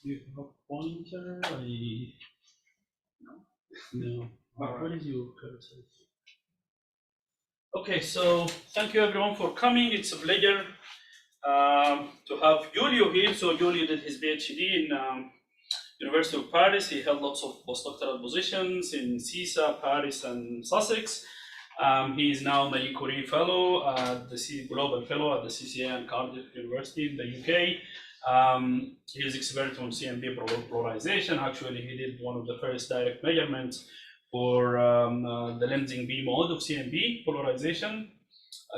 You have a pointer? No. What is your cursor? Okay, so thank you everyone for coming. It's a pleasure to have Giulio here. So Giulio did his PhD in University of Paris. He held lots of postdoctoral positions in CISA, Paris, and Sussex. He is now Marie Curie Fellow, Global Fellow at the CCA and Cardiff University in the UK. He is expert on CMB polarization. Actually, he did one of the first direct measurements for the lensing B mode of CMB polarization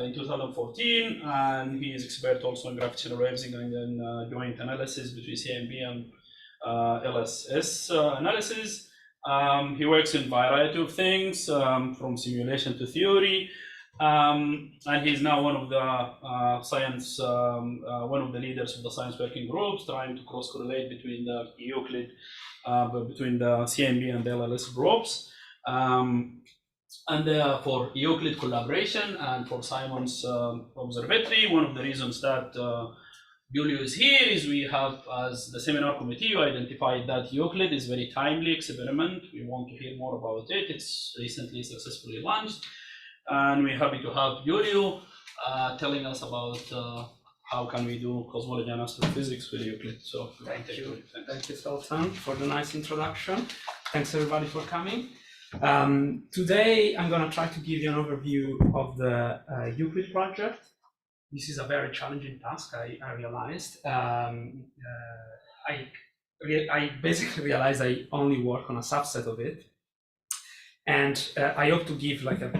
in 2014, and he is expert also in gravitational waves and joint analysis between CMB and LSS analysis. He works in a variety of things, from simulation to theory, and he's now one of the one of the leaders of the science working groups, trying to cross-correlate between the Euclid, between the CMB and the LLS groups. And for Euclid collaboration and for Simon's Observatory, one of the reasons that Giulio is here is we have, as the seminar committee, identified that Euclid is a very timely experiment. We want to hear more about it. It's recently successfully launched, and we're happy to have Giulio telling us about how can we do cosmology and astrophysics with Euclid. So thank you, Sultan, for the nice introduction. Thanks everybody for coming. Today I'm going to try to give you an overview of the Euclid project. This is a very challenging task, I realized. I basically realized I only work on a subset of it. And I hope to give like a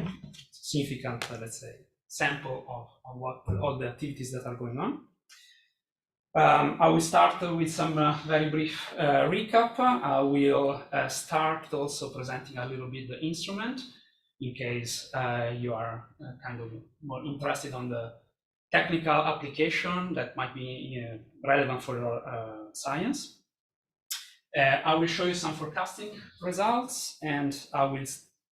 significant, let's say, sample of what all the activities that are going on. I will start with some very brief recap. I will start also presenting a little bit the instrument in case you are kind of more interested on the technical application that might be relevant for your science. I will show you some forecasting results, and I will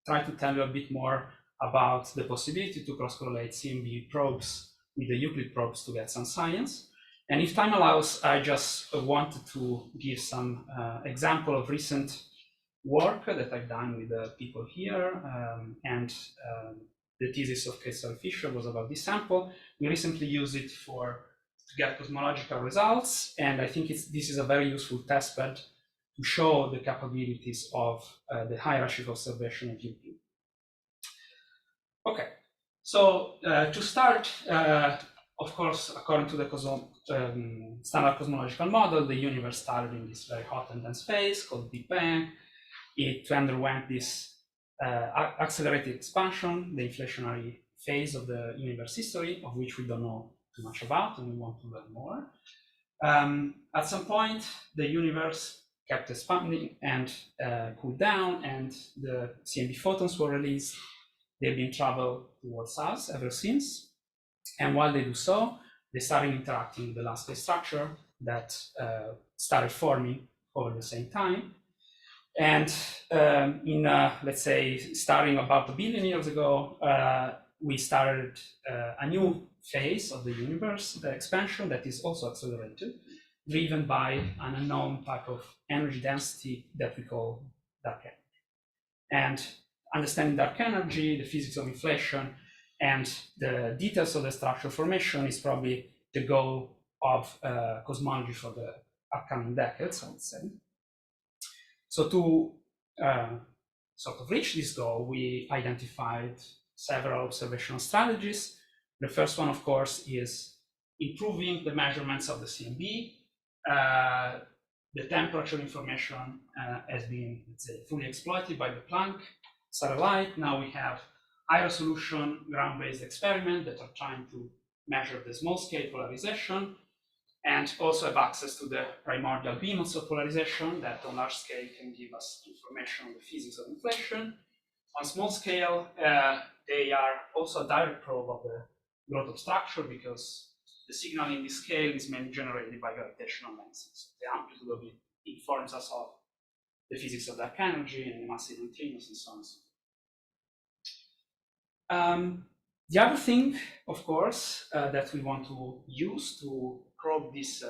try to tell you a bit more about the possibility to cross-correlate CMB probes with the Euclid probes to get some science. And if time allows, I just wanted to give some example of recent work that I've done with the people here, and the thesis of Crystal Fisher was about this sample. We recently used it to get cosmological results, and I think this is a very useful testbed to show the capabilities of the hierarchical observation of Euclid. Okay, so to start, of course, according to the standard cosmological model, the universe started in this very hot and dense phase called Big Bang. It underwent this accelerated expansion, the inflationary phase of the universe history, of which we don't know too much about, and we want to learn more. At some point, the universe kept expanding and cooled down, and the CMB photons were released. They've been traveled towards us ever since. And while they do so, they started interacting with the last phase structure that started forming over the same time. And let's say, starting about 1 billion years ago, we started a new phase of the universe, the expansion, that is also accelerated, driven by an unknown type of energy density that we call dark energy. And understanding dark energy, the physics of inflation, and the details of the structure formation is probably the goal of cosmology for the upcoming decades, I would say. So to sort of reach this goal, we identified several observational strategies. The first one, of course, is improving the measurements of the CMB. The temperature information has been, let's say, fully exploited by the Planck satellite. Now we have high-resolution ground-based experiments that are trying to measure the small-scale polarization, and also have access to the primordial beams of polarization that on large scale can give us information on the physics of inflation. On small scale, they are also a direct probe of the growth of structure, because the signal in this scale is mainly generated by gravitational lensing. So the amplitude of it informs us of the physics of dark energy and massive neutrinos and so on. The other thing, of course, that we want to use to probe this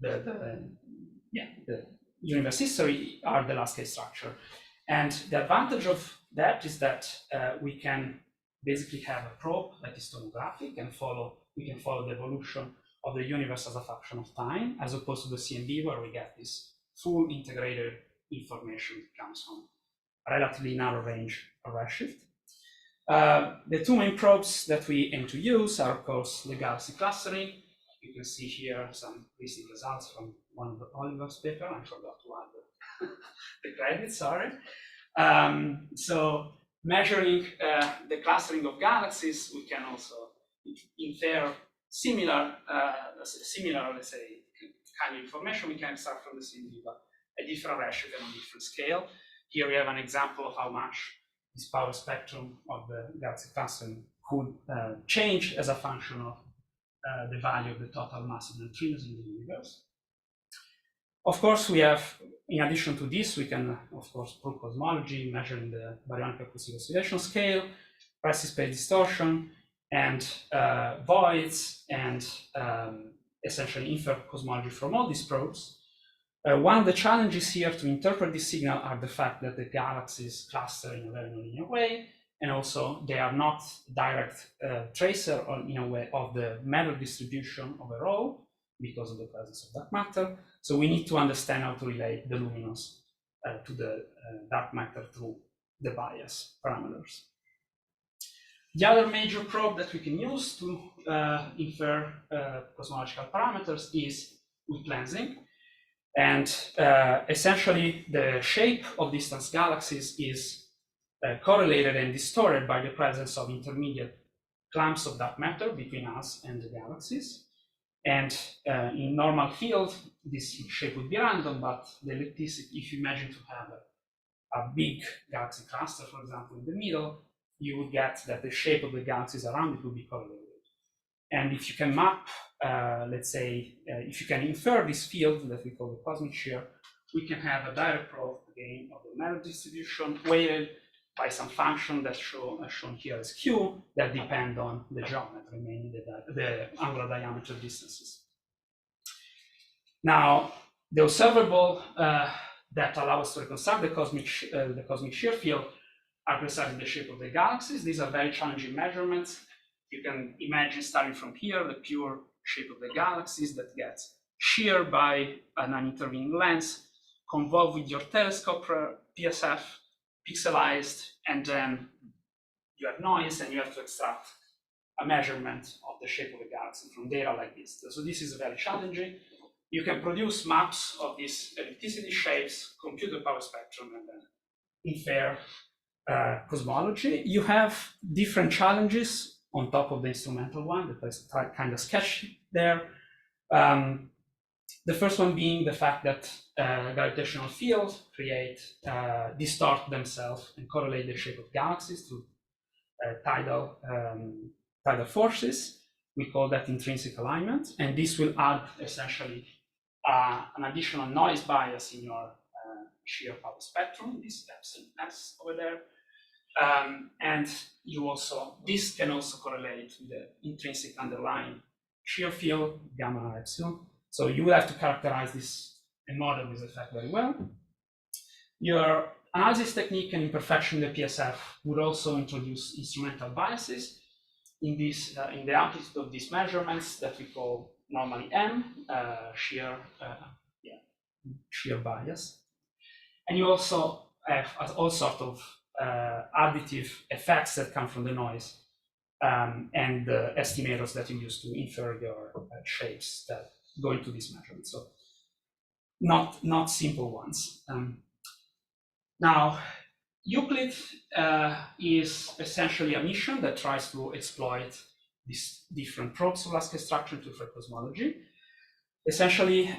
the universe history are the last case structure. And the advantage of that is that we can basically have a probe that is tomographic and we can follow the evolution of the universe as a function of time, as opposed to the CMB, where we get this full integrated information that comes from a relatively narrow range of redshift. The two main probes that we aim to use are, of course, the galaxy clustering. You can see here some recent results from one of the Oliver's paper. I forgot to add the credit, sorry. So measuring the clustering of galaxies, we can also infer similar, let's say, kind of information. We can start from the same but a different redshift and a different scale. Here we have an example of how much this power spectrum of the galaxy clustering could change as a function of the value of the total mass of neutrinos in the universe. Of course, we have, in addition to this, we can, of course, prove cosmology, measuring the baryonic acoustic oscillation scale, Pressey space distortion, and voids, and essentially infer cosmology from all these probes. One of the challenges here to interpret this signal are the fact that the galaxies cluster in a very nonlinear way, and also they are not direct tracer in a way of the matter distribution overall because of the presence of dark matter. So we need to understand how to relate the luminous to the dark matter through the bias parameters. The other major probe that we can use to infer cosmological parameters is with lensing. And essentially, the shape of distant galaxies is correlated and distorted by the presence of intermediate clumps of dark matter between us and the galaxies. And in normal field, this shape would be random, but the ellipticity, if you imagine to have a big galaxy cluster, for example, in the middle, you would get that the shape of the galaxies around it will be correlated. And if you can map, let's say, if you can infer this field that we call the cosmic shear, we can have a direct probe again of the matter distribution weighted by some function that's shown here as Q that depend on the geometry, mainly the angular diameter distances. Now, the observable that allow us to reconstruct the cosmic shear field are precisely the shape of the galaxies. These are very challenging measurements. You can imagine starting from here, the pure shape of the galaxies that gets sheared by an intervening lens, convolved with your telescope PSF, pixelized, and then you have noise and you have to extract a measurement of the shape of the galaxy from data like this. So this is very challenging. You can produce maps of these ellipticity shapes, compute the power spectrum, and then infer cosmology. You have different challenges on top of the instrumental one that is kind of sketched there. The first one being the fact that gravitational fields distort themselves and correlate the shape of galaxies to tidal forces. We call that intrinsic alignment, and this will add essentially an additional noise bias in your shear power spectrum, this epsilon s over there. And this can also correlate with the intrinsic underlying shear field, gamma epsilon. So you will have to characterize this and model this effect very well. Your analysis technique and imperfection in the PSF would also introduce instrumental biases in the amplitude of these measurements that we call normally M, shear bias. And you also have all sorts of additive effects that come from the noise and the estimators that you use to infer your shapes that go into these measurements. So not simple ones. Now, Euclid is essentially a mission that tries to exploit these different probes of last case structure to infer cosmology. Essentially,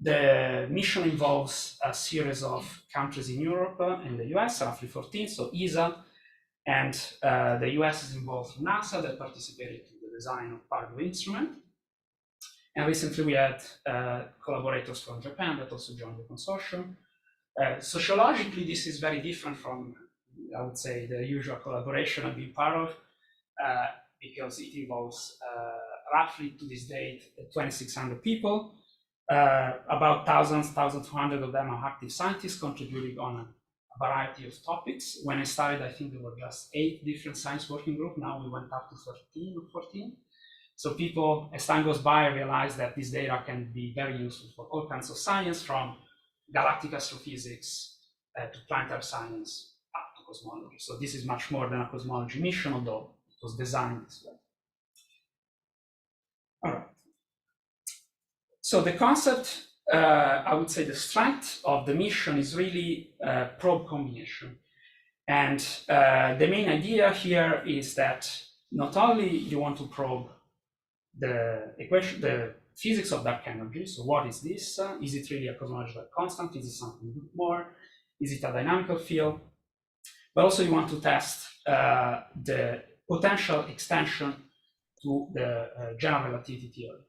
the mission involves a series of countries in Europe and the US, roughly 14, so ESA, and the US is involved through NASA that participated in the design of part of the instrument. And recently we had collaborators from Japan that also joined the consortium. Sociologically, this is very different from I would say, the usual collaboration I've been part of, because it involves roughly to this date 2,600 people. About 1,200 of them are active scientists contributing on a variety of topics. When I started, I think there were just 8 different science working groups. Now we went up to 13 or 14. So people, as time goes by, realize that this data can be very useful for all kinds of science, from galactic astrophysics to planetary science up to cosmology. So this is much more than a cosmology mission, although it was designed this way. All right. So the concept, I would say the strength of the mission is really probe combination. And the main idea here is that not only you want to probe the equation, the physics of dark energy. So what is this? Is it really a cosmological constant? Is it something more? Is it a dynamical field? But also you want to test the potential extension to the general relativity theory.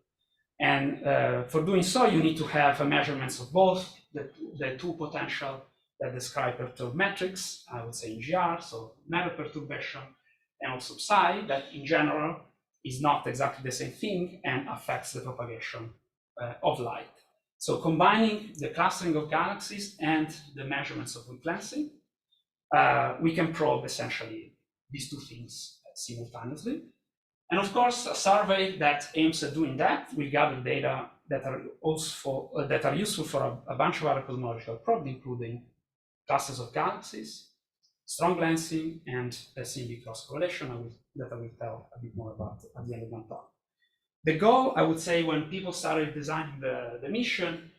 And for doing so, you need to have measurements of both the two potential that describe perturb metrics, I would say in GR, so matter perturbation, and also psi, that in general is not exactly the same thing and affects the propagation of light. So combining the clustering of galaxies and the measurements of wavelengths, we can probe essentially these two things simultaneously. And of course, a survey that aims at doing that will gather data that are also useful for a bunch of other cosmological probes, including clusters of galaxies, strong lensing, and SMB cross-correlation that I will tell a bit more about at the end of my talk. The goal, I would say, when people started designing the mission,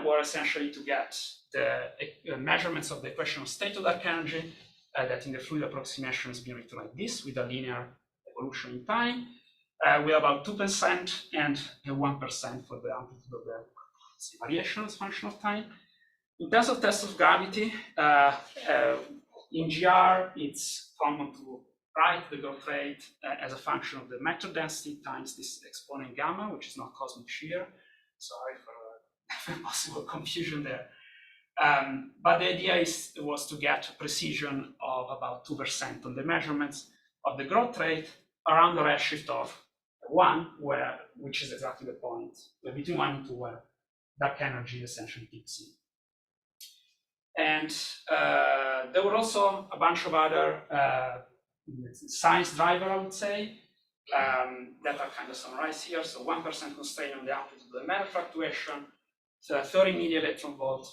were essentially to get the measurements of the equation of state of dark energy, that in the fluid approximation has been written like this, with a linear evolution in time, with about 2% and 1% for the amplitude of the variation as a function of time. In terms of test of gravity, in GR, it's common to write the growth rate as a function of the matter density times this exponent gamma, which is not cosmic shear. Sorry for possible confusion there. But the idea was to get a precision of about 2% on the measurements of the growth rate around the redshift of 1, which is exactly the point between 1 and 2, where dark energy essentially kicks in. And there were also a bunch of other science drivers, I would say, that are kind of summarized here. So 1% constraint on the amplitude of the matter fluctuation, so 30 milli electron volt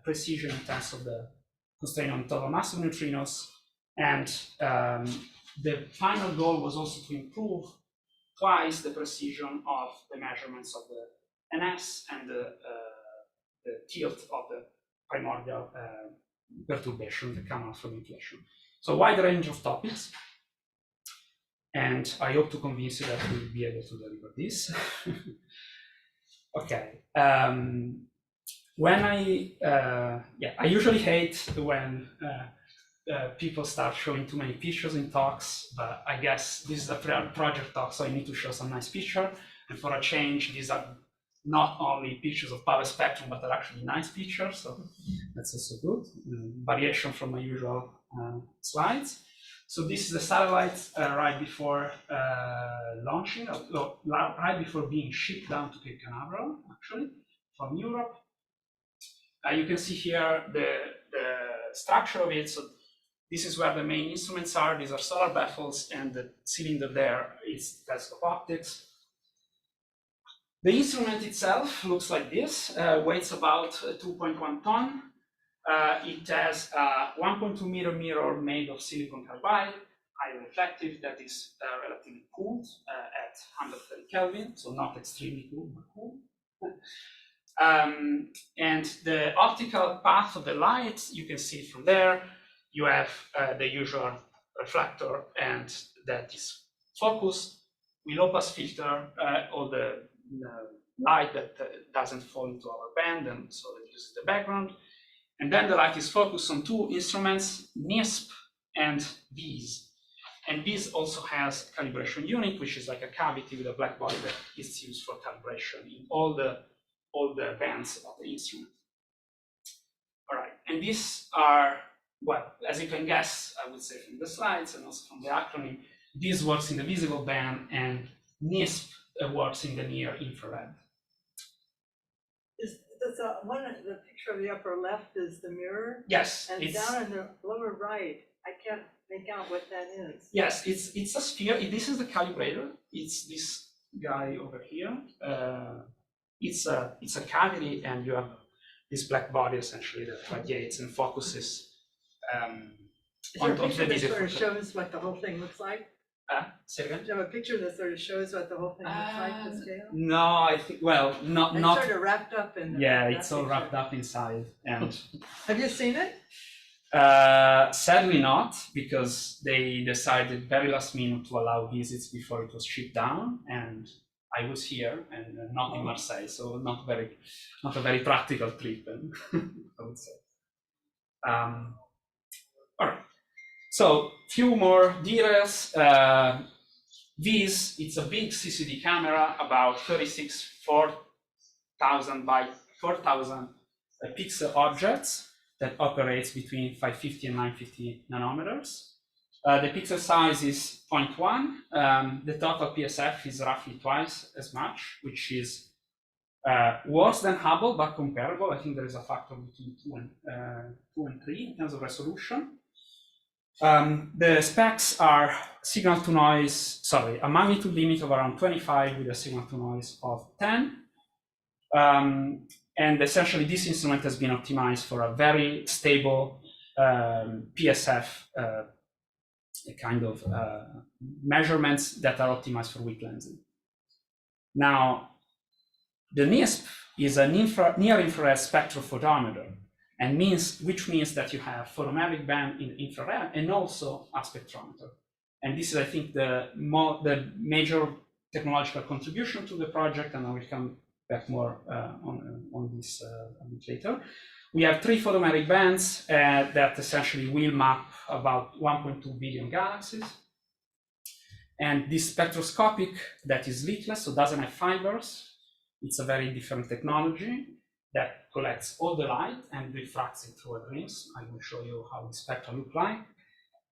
precision in terms of the constraint on total mass of neutrinos. And the final goal was also to improve twice the precision of the measurements of the NS and the tilt of the primordial perturbation that come out from inflation. So a wide range of topics, and I hope to convince you that we'll be able to deliver this. Okay. When I usually hate when people start showing too many pictures in talks, but I guess this is a project talk, so I need to show some nice picture. And for a change, these are not only pictures of power spectrum, but they're actually nice pictures, so that's also good. Variation from my usual slides. So this is the satellite right before launching, right before being shipped down to Cape Canaveral, actually, from Europe. You can see here the structure of it. So this is where the main instruments are. These are solar baffles, and the cylinder there is telescope optics. The instrument itself looks like this, weighs about 2.1 ton. It has a 1.2 meter mirror made of silicon carbide, highly reflective, that is relatively cooled at 130 Kelvin, so not extremely cool, but cool. And the optical path of the light, you can see from there. You have the usual reflector, and that is focused. We low pass filter all the light that doesn't fall into our band, and so it uses the background. And then the light is focused on two instruments, NISP and BEES. And BEES also has a calibration unit, which is like a cavity with a black body that is used for calibration in all the bands of the instrument. All right, and these are well, as you can guess, I would say from the slides and also from the acronym, this works in the visible band, and NISP works in the near infrared. The picture of the upper left is the mirror? Yes. And down in the lower right, I can't make out what that is. Yes, it's a sphere. This is the calibrator. It's this guy over here. It's a cavity, and you have this black body essentially that radiates and focuses. Is there a picture that sort of shows what the whole thing looks like? Say again? Do you have a picture that sort of shows what the whole thing looks like, the scale? No, I think, well, not. It's sort of wrapped up in. Yeah, it's all wrapped up inside. And have you seen it? Sadly not, because they decided very last minute to allow visits before it was shipped down, and I was here and not in Marseille, so not a very practical trip, I would say. All right. So, few more details. This, it's a big CCD camera, about 4,000 by 4,000 pixel objects that operates between 550 and 950 nanometers. The pixel size is 0.1. The total PSF is roughly twice as much, which is worse than Hubble, but comparable. I think there is a factor between 2 and 3 in terms of resolution. The specs are a magnitude limit of around 25 with a signal to noise of 10. And essentially this instrument has been optimized for a very stable PSF kind of measurements that are optimized for weak lensing. Now, the NISP is a near-infrared spectrophotometer, and which means that you have photometric band in infrared and also a spectrometer. And this is, I think, the major technological contribution to the project, and I will come back more on this a bit later. We have 3 photometric bands that essentially will map about 1.2 billion galaxies. And this spectroscopic that is lightless, so doesn't have fibers, it's a very different technology that collects all the light and refracts it through a lens. I will show you how the spectra look like.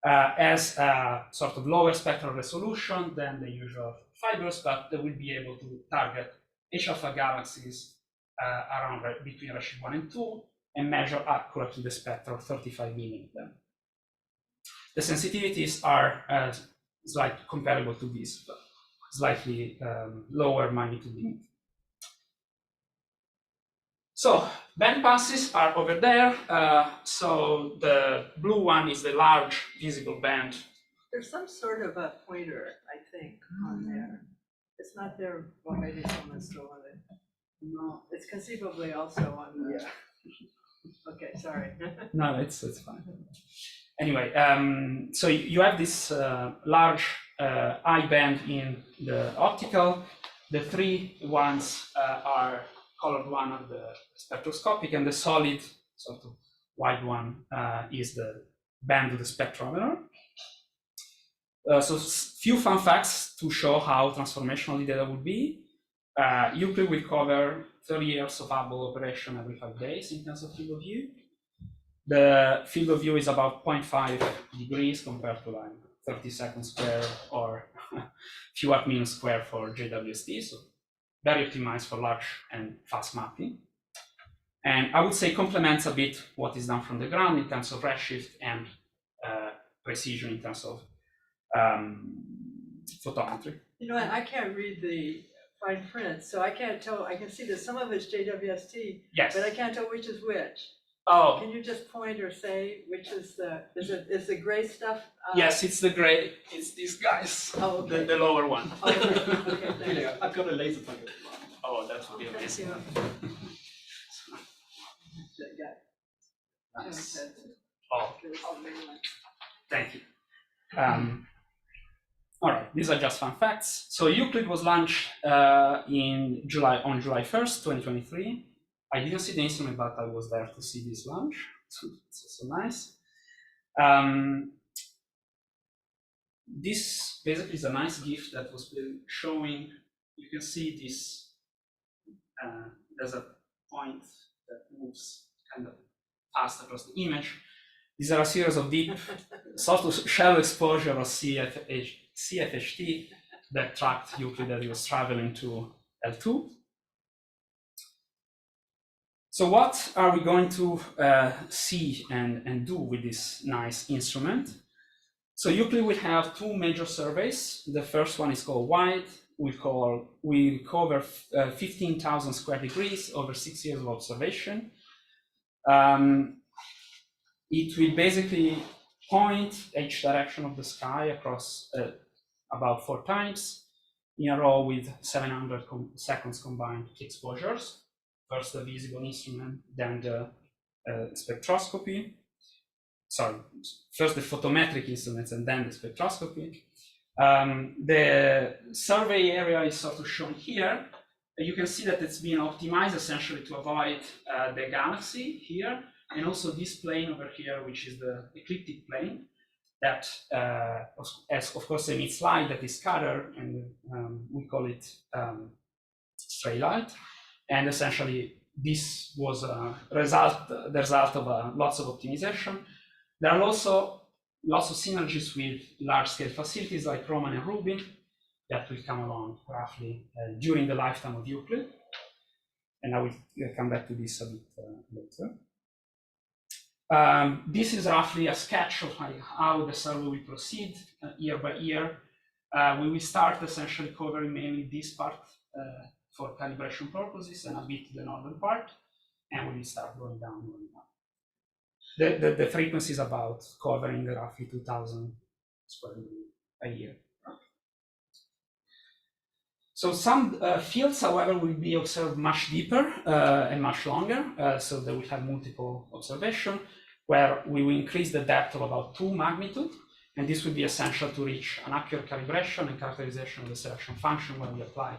As a sort of lower spectral resolution than the usual fibers, but they will be able to target H-alpha galaxies around between redshift 1 and 2 and measure accurately the spectra of 35 million of them. The sensitivities are slightly comparable to this, but slightly lower magnitude limit. So band passes are over there. So the blue one is the large visible band. There's some sort of a pointer, I think, on there. It's not there. Well, maybe someone stole it. No, it's conceivably also on the. Yeah. Okay, sorry. No, it's fine. Anyway, so you have this large I band in the optical. The 3 ones are colored one of the spectroscopic, and the solid sort of white one is the band of the spectrometer. So few fun facts to show how transformational the data would be. Euclid will cover 30 years of Hubble operation every 5 days in terms of field of view. The field of view is about 0.5 degrees compared to like 30 seconds square or few arc-minute square for JWST. So very optimized for large and fast mapping. And I would say complements a bit what is done from the ground in terms of redshift and precision in terms of photometry. You know what, I can't read the fine print, so I can't tell. I can see that some of it's JWST, yes, but I can't tell which is which. Oh. Can you just point or say which is the, is the gray stuff? Yes, it's the gray, it's these guys, oh, okay. the lower one. Oh, okay, Giulio, I've got a laser pointer. Oh, that would be amazing. Nice. Oh, thank you. All right, these are just fun facts. So Euclid was launched on July 1st, 2023. I didn't see the instrument, but I was there to see this launch. So it's also nice. This basically is a nice GIF that was showing. You can see this. There's a point that moves kind of fast across the image. These are a series of deep sort of shallow exposure of CFHT that tracked Euclid that he was traveling to L2. So what are we going to see and do with this nice instrument? So Euclid will have two major surveys. The first one is called WIDE. We'll cover 15,000 square degrees over 6 years of observation. It will basically point each direction of the sky across about 4 times in a row with 700 seconds combined exposures. First the visible instrument, then the spectroscopy. Sorry, first the photometric instruments and then the spectroscopy. The survey area is sort of shown here. You can see that it's been optimized essentially to avoid the galaxy here, and also this plane over here, which is the ecliptic plane, that of course emits light that is scattered, and we call it stray light. And essentially, this was the result of lots of optimization. There are also lots of synergies with large-scale facilities like Roman and Rubin that will come along roughly during the lifetime of Euclid. And I will come back to this a bit later. This is roughly a sketch of how the survey will proceed year by year. We will start essentially covering mainly this part for calibration purposes and a bit the northern part, and we will start going down. The frequency is about covering roughly 2,000 square meters a year. So some fields, however, will be observed much deeper and much longer. So they will have multiple observations where we will increase the depth of about 2 magnitude, and this will be essential to reach an accurate calibration and characterization of the selection function when we apply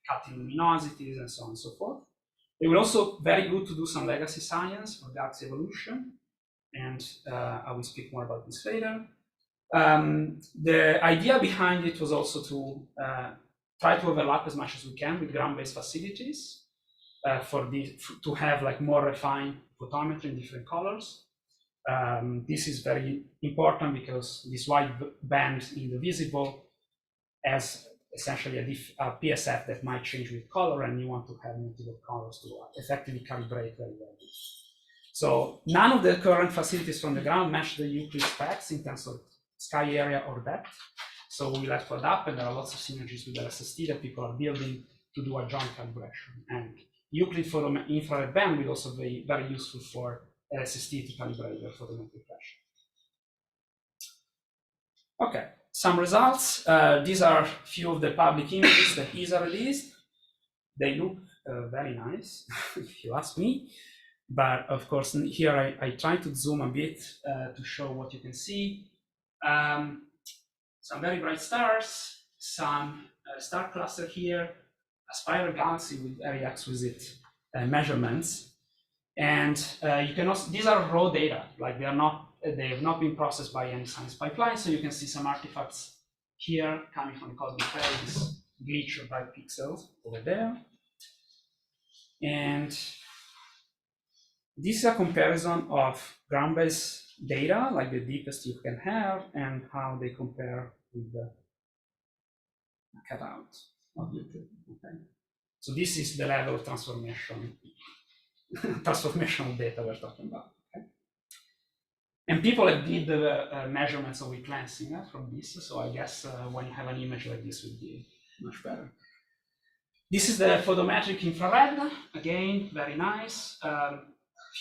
cutting luminosities and so on and so forth. It will also be very good to do some legacy science for galaxy evolution, and I will speak more about this later. The idea behind it was also to try to overlap as much as we can with ground-based facilities to have like more refined photometry in different colors. This is very important because this wide band in the visible has essentially a PSF that might change with color, and you want to have multiple colors to effectively calibrate very well. So none of the current facilities from the ground match the Euclid specs in terms of sky area or depth. So we will have to adapt, and there are lots of synergies with LSST that people are building to do a joint calibration. And Euclid for the infrared band will also be very useful for LSST to calibrate their photometric pressure. Okay, some results. These are a few of the public images that ESA released. They look very nice, if you ask me. But of course, here I try to zoom a bit to show what you can see. Some very bright stars, some star cluster here, a spiral galaxy with very exquisite measurements. And you can also, these are raw data, like they have not been processed by any science pipeline. So you can see some artifacts here coming from the cosmic ray, this glitch of bright pixels over there. And this is a comparison of ground-based data, like the deepest you can have, and how they compare with the cutout of Euclid. Okay. So this is the level of transformational data we're talking about. Okay. And people have did the measurements of weak lensing from this, so I guess when you have an image like this, would be much better. This is the photometric infrared. Again, very nice.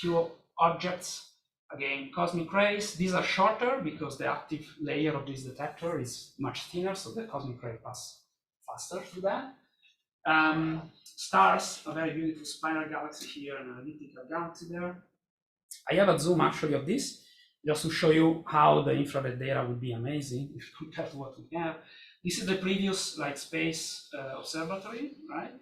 Few objects. Again, cosmic rays. These are shorter because the active layer of this detector is much thinner, so the cosmic ray pass faster through that. Stars, a very beautiful spiral galaxy here and an elliptical galaxy there. I have a zoom actually of this, just to show you how the infrared data would be amazing if compared to what we have. This is the previous like space observatory, right?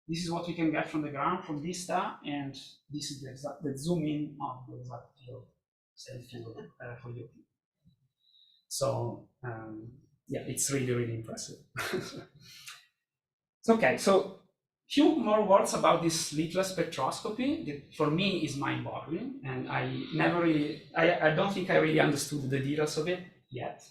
This is what we can get from the ground from this star, and this is the zoom in of the exact field, same field for you. So yeah, it's really, really impressive. Okay, so Few more words about this little spectroscopy that for me is mind-boggling, and I don't think I really understood the details of it yet.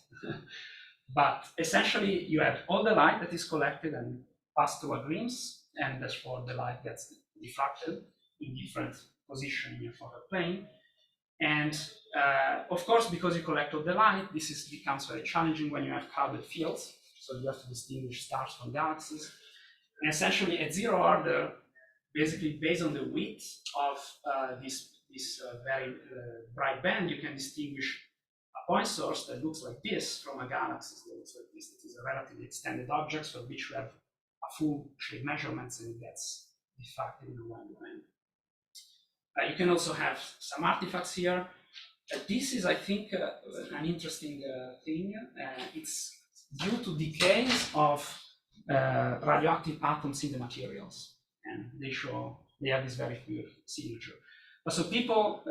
But essentially, you have all the light that is collected and passed through a glimpse, and therefore the light gets diffracted in different positions in your focal plane. And of course, because you collect all the light, this becomes very challenging when you have crowded fields. So you have to distinguish stars from galaxies. And essentially, at zero order, basically based on the width of this very bright band, you can distinguish a point source that looks like this from a galaxy that looks like this. It is a relatively extended object for which you have a full shape measurements, and it gets diffracted in a one domain. You can also have some artifacts here. This is, I think, an interesting thing. It's due to decays of radioactive atoms in the materials, and they have this very clear signature. So people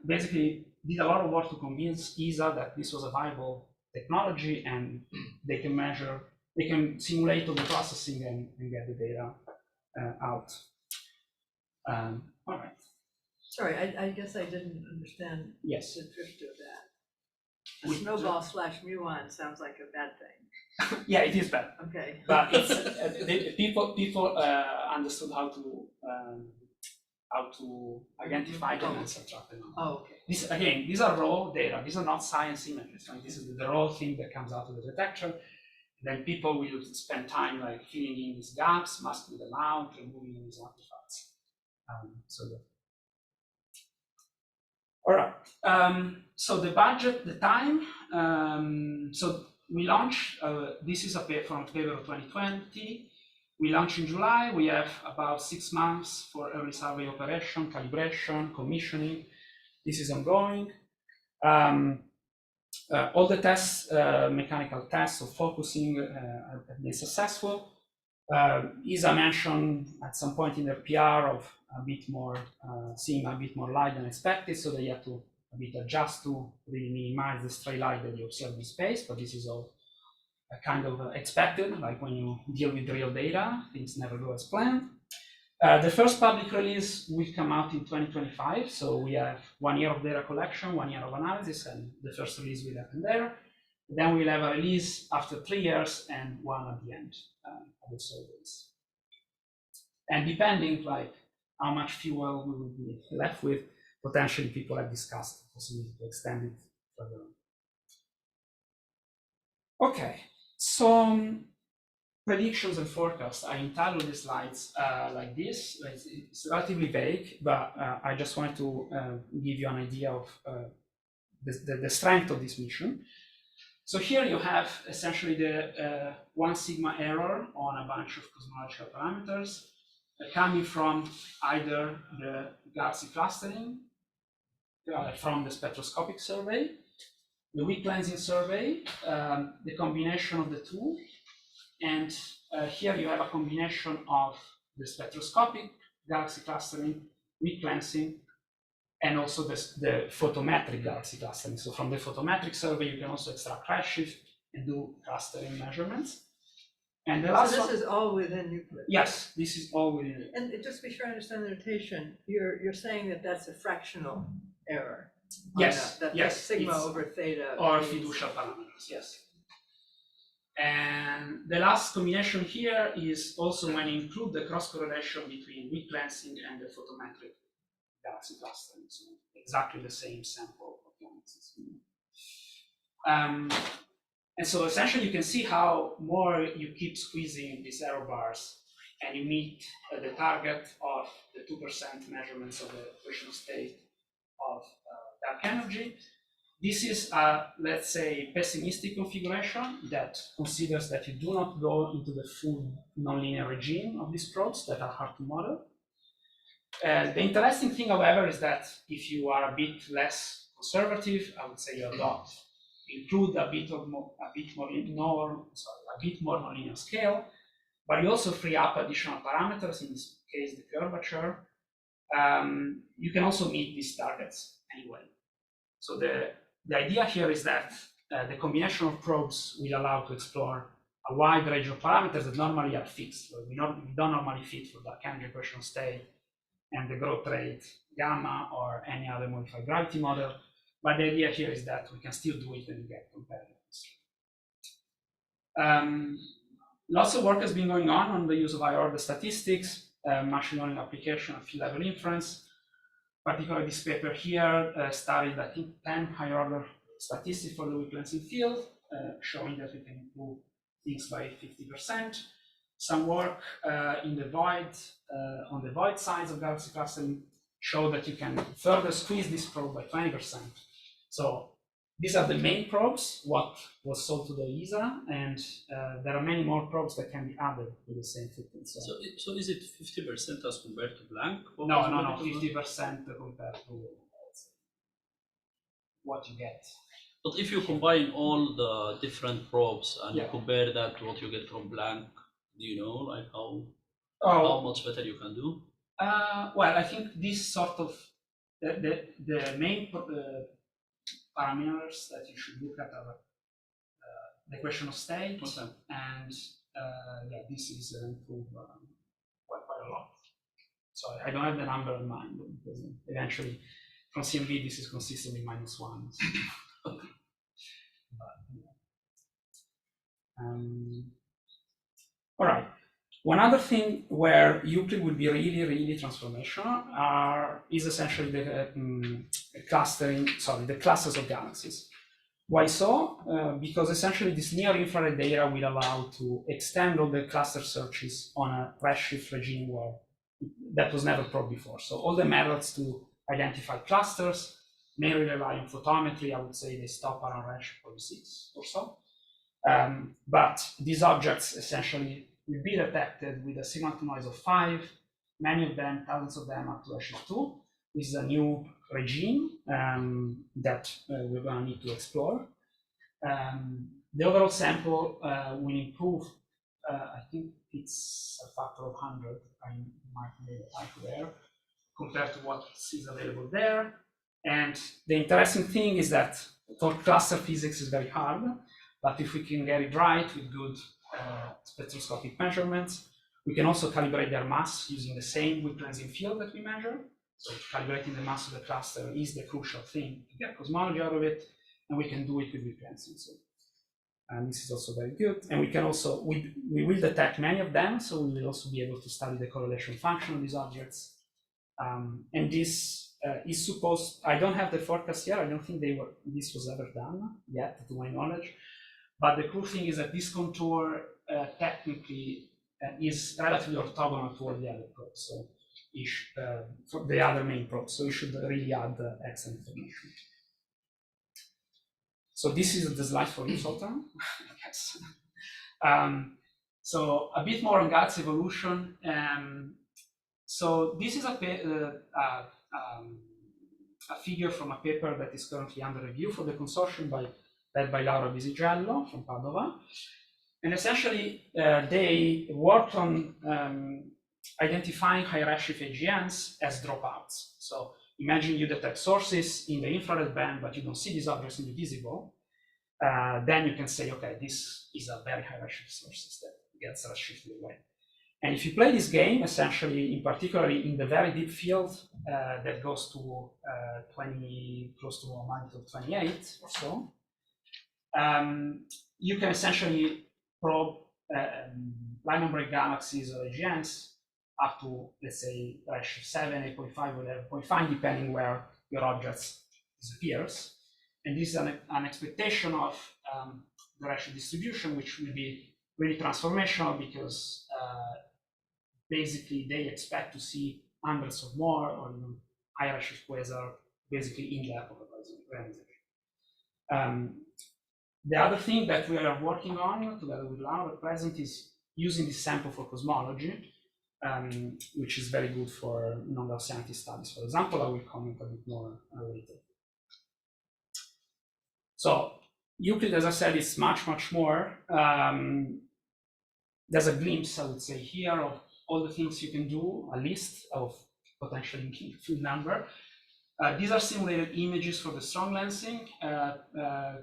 basically did a lot of work to convince ESA that this was a viable technology, and they can simulate all the processing and get the data out. All right. Sorry, I guess I didn't understand Yes. the drift of that. A snowball / muon sounds like a bad thing. Yeah, it is bad. Okay. But it's people understood how to identify them and subtract them. Oh, okay. These are raw data. These are not science images. Right? This is the raw thing that comes out of the detector. Then people will spend time like filling in these gaps, masking them out, removing these artifacts. All right. So the budget, the time. So we launched. This is a paper from paper of 2020. We launched in July. We have about 6 months for early survey operation, calibration, commissioning. This is ongoing. All the tests, mechanical tests of focusing, have been successful. ESA mentioned at some point in their PR of a bit more, seeing a bit more light than expected, so they had to a bit adjust to really minimize the stray light that you observe in space, but this is all kind of expected, like when you deal with real data, things never go as planned. The first public release will come out in 2025, so we have 1 year of data collection, 1 year of analysis, and the first release will happen there. Then we'll have a release after 3 years and one at the end of the surveys. And depending like how much fuel we will be left with, potentially people have discussed the possibility to extend it further on. Okay, so predictions and forecasts. I entitled the slides like this. It's relatively vague, but I just wanted to give you an idea of the strength of this mission. So here you have essentially the 1 sigma error on a bunch of cosmological parameters coming from either the galaxy clustering from the spectroscopic survey, the weak lensing survey, the combination of the two, and here you have a combination of the spectroscopic galaxy clustering, weak lensing, and also the photometric galaxy clustering. So from the photometric survey, you can also extract redshift and do clustering measurements. And the last So this is all within Euclid? Yes, this is all within it. And just to be sure I understand the notation, you're saying that that's a fractional error? Yes, that yes. Sigma over theta. Or fiducial parameters, yes. And the last combination here is also when you include the cross correlation between weak lensing and the photometric galaxy clustering, so exactly the same sample of galaxies. And so essentially you can see how more you keep squeezing these error bars and you meet the target of the 2% measurements of the equation state of dark energy. This is a, let's say, pessimistic configuration that considers that you do not go into the full nonlinear regime of these probes that are hard to model. The interesting thing, however, is that if you are a bit less conservative, I would say you include a bit more nonlinear scale, but you also free up additional parameters, in this case the curvature. You can also meet these targets anyway. So the idea here is that the combination of probes will allow to explore a wide range of parameters that normally are fixed. So we don't normally fit for the Cantor equation state and the growth rate gamma or any other modified gravity model. But the idea here is that we can still do it and get comparative. Lots of work has been going on the use of higher order statistics, machine learning application, and field level inference. Particularly this paper here studied, I think, 10 higher order statistics for the weak lensing field, showing that we can improve things by 50%. Some work in the void, on the void size of galaxy clustering show that you can further squeeze this probe by 20%. So these are the main probes, what was sold to the ESA, and there are many more probes that can be added to the same footprint. So is it 50% as compared to blank? No, 50% compared to what you get. But if you combine all the different probes and you compare that to what you get from blank, do you know like how much better you can do? Well, I think this sort of the main parameters that you should look at are the equation of state, and yeah, this is improved quite a lot. So I don't have the number in mind because eventually from CMB this is consistently -1. So. But, yeah. All right. One other thing where Euclid would be really transformational is essentially the the clusters of galaxies. Why so? Because essentially this near-infrared data will allow to extend all the cluster searches on a redshift regime where that was never probed before. So all the methods to identify clusters mainly rely on photometry. I would say they stop around redshift 46 or so. But these objects essentially will be detected with a signal to noise of 5, many of them, thousands of them, up to redshift 2. This is a new regime that we're going to need to explore. The overall sample will improve, I think it's a factor of 100, I might make a typo there, compared to what is available there. And the interesting thing is that for cluster physics is very hard, but if we can get it right with good spectroscopic measurements, we can also calibrate their mass using the same weak lensing field that we measure. So calibrating the mass of the cluster is the crucial thing to get cosmology out of it, and we can do it with weak lensing. So, and this is also very good. And we can also, we will detect many of them, so we will also be able to study the correlation function of these objects. And this is supposed, I don't have the forecast here, I don't think this was ever done yet, to my knowledge. But the cool thing is that this contour technically is relatively orthogonal toward the other probes, so for the other main probes. So you should really add excellent information. So this is the slide for you, Sultan. Yes. So a bit more on galaxy evolution. So this is a figure from a paper that is currently under review for the consortium led by Laura Bisigello from Padova. And essentially, they worked on identifying high redshift AGNs as dropouts. So imagine you detect sources in the infrared band, but you don't see these objects in the visible. Then you can say, okay, this is a very high redshift source that gets redshifted away. And if you play this game, essentially, in particular in the very deep field that goes to close to a magnitude of 28 or so, you can essentially probe Lyman break galaxies or AGNs up to, let's say, redshift 7, 8.5, whatever, 0.5, depending where your object disappears. And this is an expectation of the redshift distribution, which will be really transformational because basically they expect to see hundreds of more or even higher redshift quasar basically in the hyperpolarization. The other thing that we are working on together with Laura at present is using this sample for cosmology, which is very good for non-Gaussianity studies. For example, I will comment a bit more later. So Euclid, as I said, is much more. There's a glimpse, I would say, here of all the things you can do, a list of potentially infinite number. These are simulated images for the strong lensing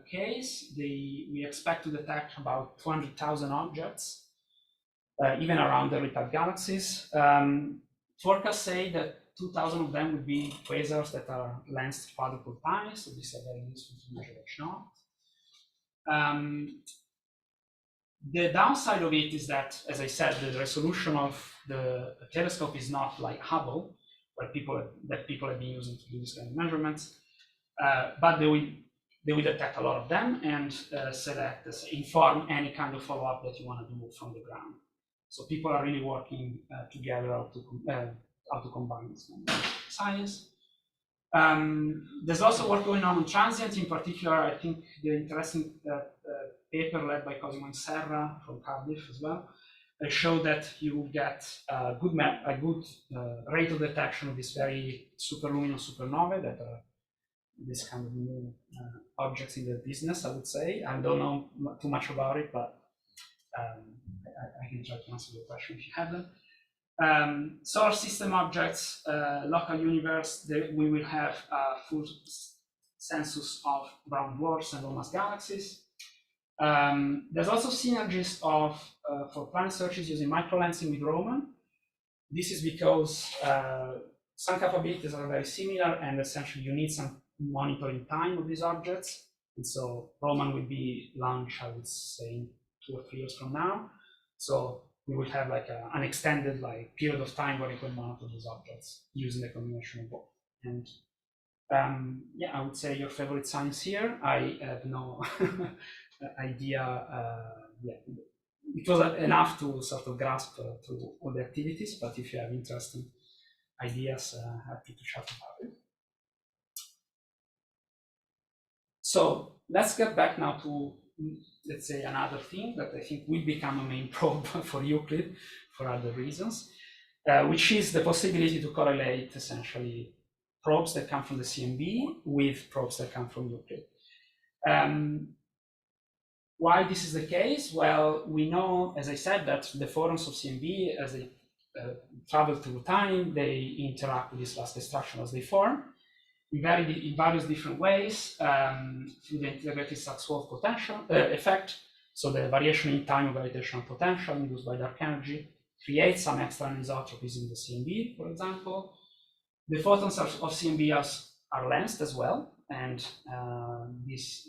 case. We expect to detect about 200,000 objects, even around early type galaxies. Forecasts say that 2,000 of them would be quasars that are lensed quadruple times, so these are very useful to measure H0. The downside of it is that, as I said, the resolution of the telescope is not like Hubble, where people have been using to do this kind of measurements, but they will detect a lot of them and inform any kind of follow-up that you want to do from the ground. So people are really working together how to combine this kind of science. There's also work going on transient. In particular, I think the interesting paper led by Cosimo and Serra from Cardiff as well showed that you will get a good rate of detection of these very superluminous supernovae that are this kind of new objects in the business, I would say. I don't know too much about it, but I can try to answer your question if you have them. Solar system objects, local universe, we will have a full census of brown dwarfs and low mass galaxies. There's also synergies for planet searches using microlensing with Roman. This is because some capabilities are very similar, and essentially you need some monitoring time of these objects. And so Roman will be launched, I would say, in 2 or 3 years from now. So we will have like an extended period of time where you can monitor these objects using the combination of both. And yeah, I would say your favorite science here. I have no idea. Yeah, it was enough to sort of grasp through all the activities. But if you have interesting ideas, happy to chat about it. So let's get back now to, let's say, another thing that I think will become a main probe for Euclid for other reasons, which is the possibility to correlate essentially probes that come from the CMB with probes that come from Euclid. Why this is the case? Well, we know, as I said, that the photons of CMB, as they travel through time, they interact with this last destruction as they form in various different ways through the integrated Sachs-Wolf potential effect. So the variation in time of gravitational potential induced by dark energy creates some extra anisotropies in the CMB, for example. The photons of CMB are lensed as well, and this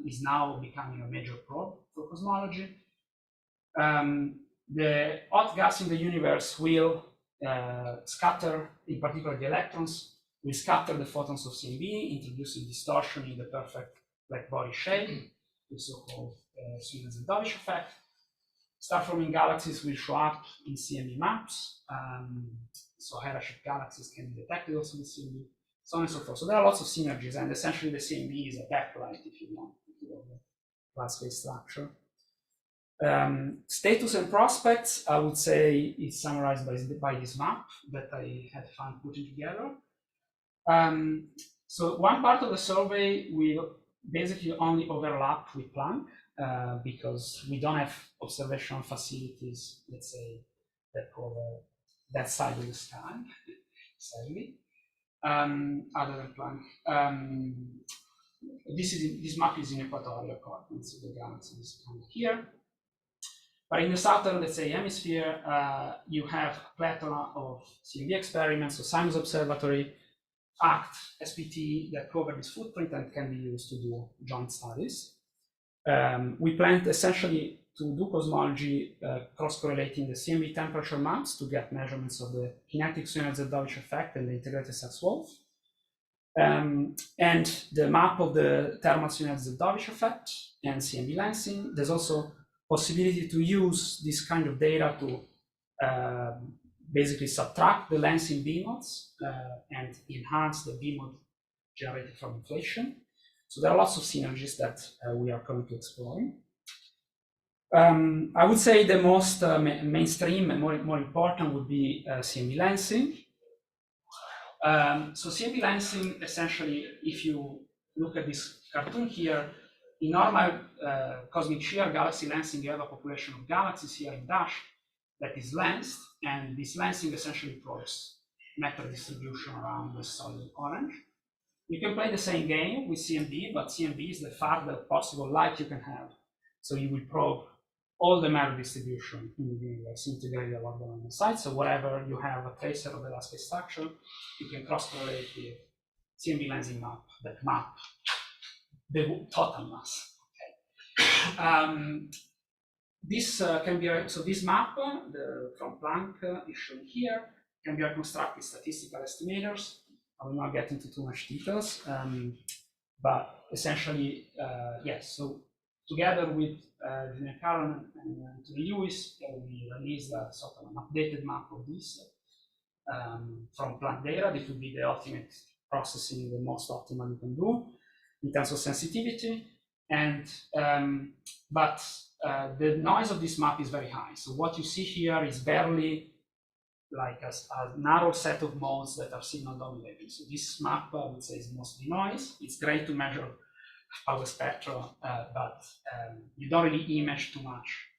is now becoming a major probe for cosmology. The hot gas in the universe will scatter, in particular the electrons, will scatter the photons of CMB, introducing distortion in the perfect black body shape, the so-called Sweden-Zeldovich effect. Star-forming galaxies will show up in CMB maps. So higher-shaped galaxies can be detected also in CMB, so on and so forth. So there are lots of synergies, and essentially the CMB is a backlight, if you want, to the class-based structure. Status and prospects, I would say, is summarized by this map that I had fun putting together. So one part of the survey will basically only overlap with Planck because we don't have observational facilities, let's say, that cover that side of the sky, sadly, other than Planck. This map is in equatorial coordinates, so the galaxy is kind of here. But in the southern, let's say, hemisphere, you have a plethora of CMB experiments, so Simon's Observatory, ACT, SPT, that cover this footprint and can be used to do joint studies. We planned essentially to do cosmology cross-correlating the CMB temperature maps to get measurements of the kinetic Sweden-Zeldovich effect and the integrated Sachs-Wolf. And the map of the thermal Sweden-Zeldovich effect and CMB lensing. There's also possibility to use this kind of data to basically subtract the lensing B modes and enhance the B mode generated from inflation. So there are lots of synergies that we are currently exploring. I would say the most mainstream and more important would be CMB lensing. So CMB lensing, essentially, if you look at this cartoon here, in normal cosmic shear galaxy lensing, you have a population of galaxies here in dash that is lensed, and this lensing essentially probes matter distribution around the solid orange. You can play the same game with CMB, but CMB is the farthest possible light you can have. So you will probe all the matter distribution in the universe integrated along the line of sight. So whatever you have a tracer of the last phase structure, you can cross-correlate with CMB lensing map that map the total mass. Okay. This can be so this map from Planck is shown here, can be reconstructed with statistical estimators. I will not get into too much details, but essentially, yes. So together with Julian Caron and Anthony Lewis, we released a sort of an updated map of this from Planck data. This would be the ultimate processing, the most optimal you can do in terms of sensitivity. And but the noise of this map is very high. So what you see here is barely like a narrow set of modes that are signal dominating. So this map, I would say, is mostly noise. It's great to measure power spectra, but you don't really image too much,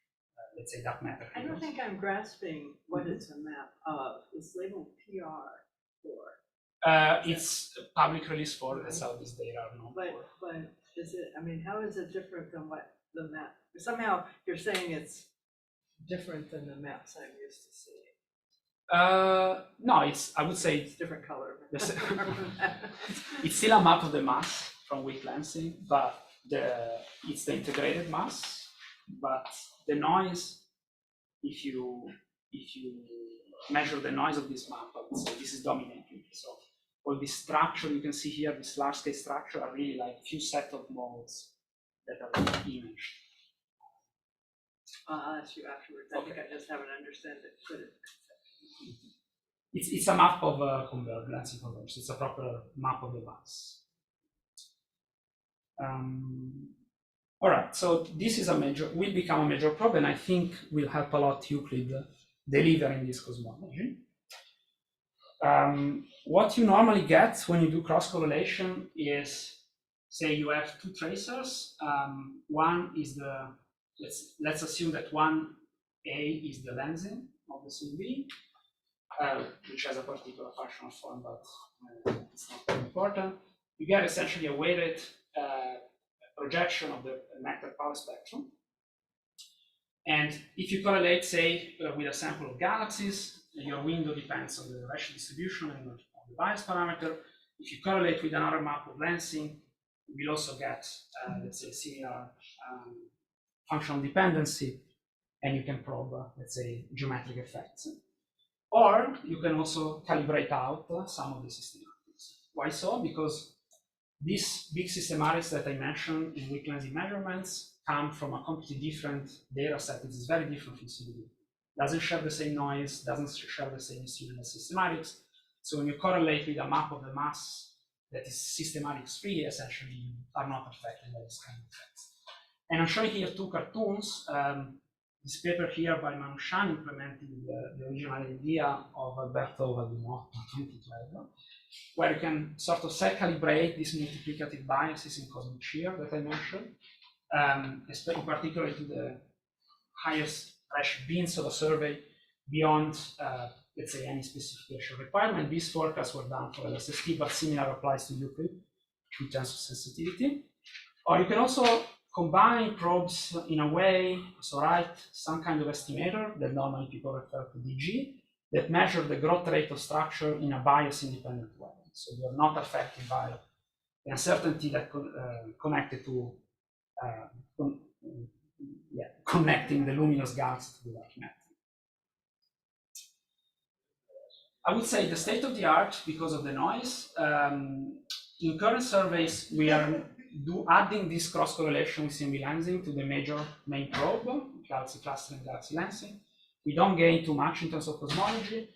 let's say, dark matter. I don't think I'm grasping what it's a map of. It's labeled PR4. It's public release for, that's how this data are known for. But is it, I mean, how is it different than what the map? Somehow you're saying it's different than the maps I'm used to seeing. No, it's, I would say It's different color. it's still a map of the mass from weak lensing, but it's the integrated mass. But the noise, if you measure the noise of this map, I would say this is dominating. So all this structure you can see here, this large scale structure, are really like few set of modes that are imaged. I'll ask you afterwards. I think I just haven't understood it. It's a map of lensing convergence. It's a proper map of the mass. All right, so this is will become a major probe, and I think will help a lot Euclid delivering this cosmology. What you normally get when you do cross correlation is, say you have two tracers. One is the, let's assume that 1A is the lensing of the CMB, which has a particular functional form, but it's not very important. You get essentially a weighted projection of the matter power spectrum. And if you correlate, say, with a sample of galaxies, your window depends on the ratio distribution and on the bias parameter. If you correlate with another map of lensing, you will also get, let's say, similar functional dependency, and you can probe, let's say, geometric effects. Or you can also calibrate out some of the systematics. Why so? Because these big systematics that I mentioned in weak lensing measurements come from a completely different data set. It is very different from CMB. Doesn't share the same noise, doesn't share the same systematics. So when you correlate with a map of the mass that is systematics free, essentially you are not affected by this kind of effects. And I'm showing here two cartoons. This paper here by Manushan implementing the original idea of Alberto Valdimotto in 2012, where you can sort of self-calibrate these multiplicative biases in cosmic shear that I mentioned, in particular to the highest ratio bins of a survey beyond, let's say, any specification requirement. These forecasts were done for LSST, but similar applies to Euclid in terms of sensitivity. Or you can also combine probes in a way, so write some kind of estimator that normally people refer to DG, that measure the growth rate of structure in a bias-independent way. So you are not affected by the uncertainty that connected to connecting the luminous galaxy to the dark matter. I would say the state of the art, because of the noise, in current surveys, we are adding this cross correlation with CMB lensing to the main probe, galaxy clustering, galaxy lensing. We don't gain too much in terms of cosmology,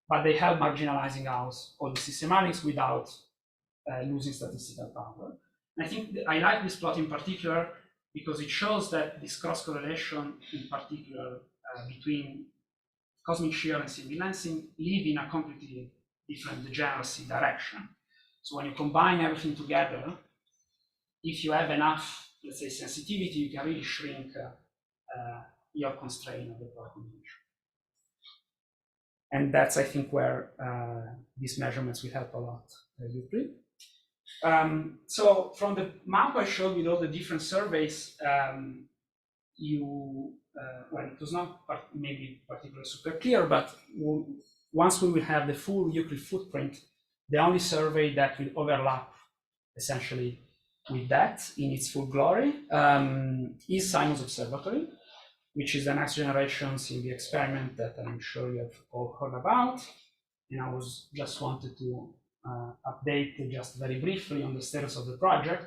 but they help marginalizing out all the systematics without losing statistical power. And I think I like this plot in particular because it shows that this cross correlation, in particular between cosmic shear and CMB lensing, live in a completely different degeneracy direction. So when you combine everything together, if you have enough, let's say, sensitivity, you can really shrink your constraint of the problem. And that's, I think, where these measurements will help a lot Euclid. So from the map I showed with all the different surveys, well, it was not maybe particularly super clear, but once we will have the full Euclid footprint, the only survey that will overlap essentially with that in its full glory is Simon's Observatory, which is the next generation CMB experiment that I'm sure you have all heard about. And I was just wanted to update just very briefly on the status of the project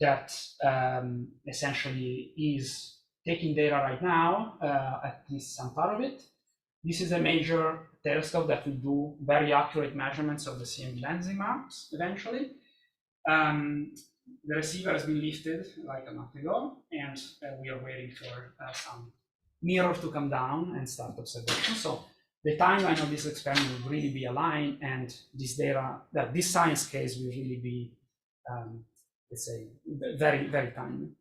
that essentially is taking data right now, at least some part of it. This is a major telescope that will do very accurate measurements of the CMB lensing marks eventually. The receiver has been lifted like a month ago, and we are waiting for some mirror to come down and start observation. So the timeline of this experiment will really be aligned, and this data, this science case will really be, let's say, very, very timely.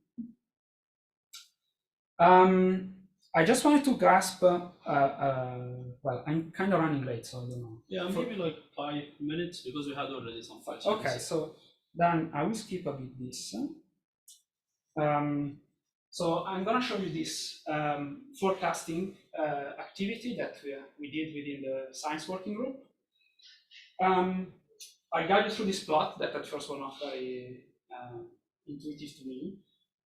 I just wanted to grasp, well, I'm kind of running late, so I don't know. Yeah, maybe like 5 minutes, because we had already some 5 minutes. Okay, so then I will skip a bit this. So I'm going to show you this forecasting activity that we did within the science working group. I guided through this plot that at first was not very intuitive to me.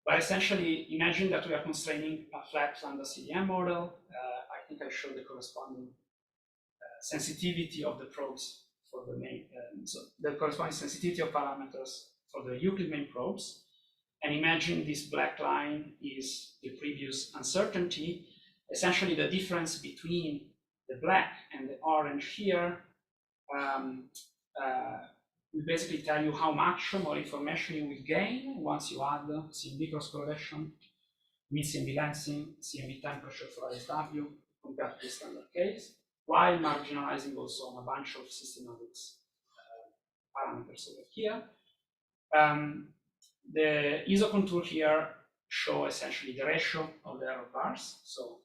But essentially, imagine that we are constraining a flat lambda CDM model. I think I showed the corresponding sensitivity of the probes for the main, so the corresponding sensitivity of parameters for the Euclid main probes. And imagine this black line is the previous uncertainty. Essentially, the difference between the black and the orange here will basically tell you how much more information you will gain once you add CMB cross-correlation with CMB lensing, CMB temperature for ISW compared to the standard case, while marginalizing also on a bunch of systematics parameters over here. The ISO contour here show essentially the ratio of the error bars. So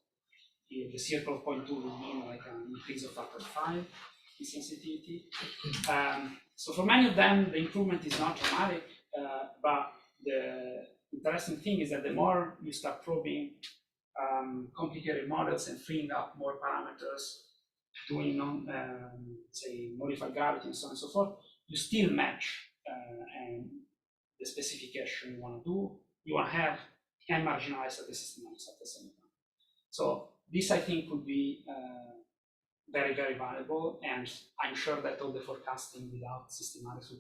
the circle of 0.2 will mean like an increase of factor 5 in sensitivity. So for many of them, the improvement is not dramatic, but the interesting thing is that the more you start probing complicated models and freeing up more parameters, doing say modified gravity and so on and so forth, you still match and the specification you want to do, you want to have, and marginalize at the systematics at the same time. So this, I think, would be very, very valuable, and I'm sure that all the forecasting without systematics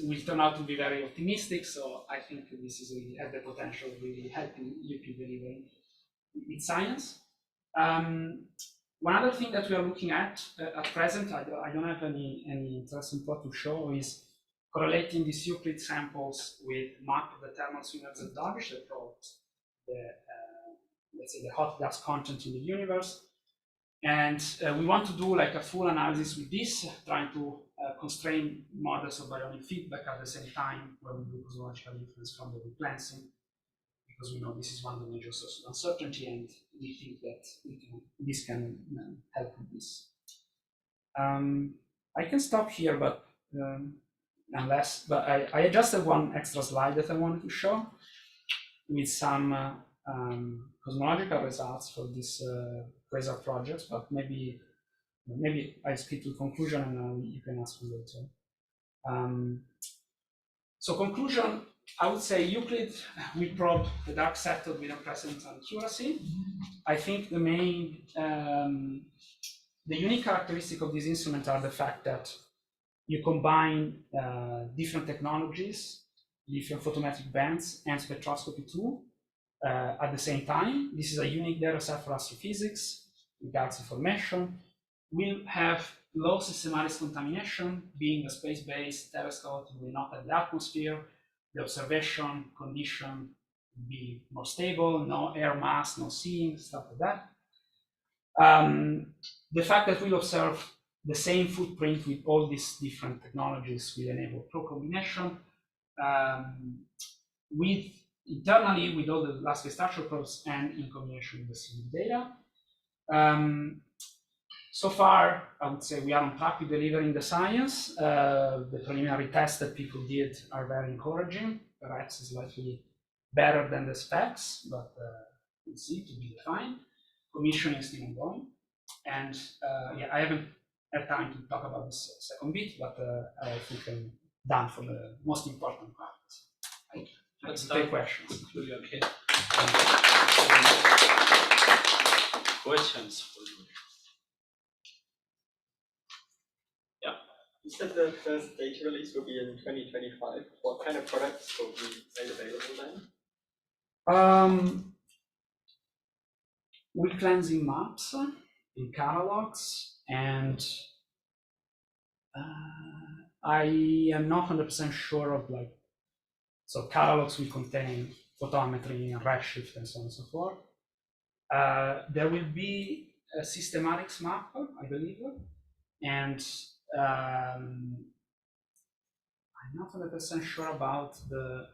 will turn out to be very optimistic. So I think this is really has the potential of really helping Euclid delivering its science. One other thing that we are looking at present, I don't have any interesting plot to show, is correlating these Euclid samples with map of the thermal swimmers and Darvish that probes the let's say the hot gas content in the universe. And we want to do like a full analysis with this, trying to constrain models of baryonic feedback at the same time when we do cosmological inference from the cleansing, because we know this is one of the major sources of uncertainty, and we think that this can help with this. I can stop here, but I adjusted one extra slide that I wanted to show with some cosmological results for this quasar projects, but maybe I skip to conclusion and you can ask me later. So conclusion, I would say Euclid, we probe the dark sector with unprecedented accuracy. I think the main, the unique characteristic of this instrument are the fact that you combine different technologies, different photometric bands, and spectroscopy too at the same time. This is a unique data set for astrophysics, regards information. We'll have low systematic contamination, being a space-based telescope, will not have the atmosphere. The observation condition will be more stable, no air mass, no seeing, stuff like that. The fact that we'll observe the same footprint with all these different technologies will enable pro-combination. With internally with all the last structure probes and in combination with the CMB data. So far, I would say we are on track with delivering the science. The preliminary tests that people did are very encouraging, perhaps slightly better than the specs, but we'll see, to be defined. Commissioning is still ongoing. And yeah, I haven't had time to talk about this second bit, but I think I'm done for the most important part. Let's take questions. Okay. Questions for you? Yeah. You said the first data release will be in 2025. What kind of products will be made available then? With cleansing maps in catalogs, and I am not 100% sure of so catalogs will contain photometry and redshift and so on and so forth. There will be a systematics map, I believe, and I'm not 100% sure about the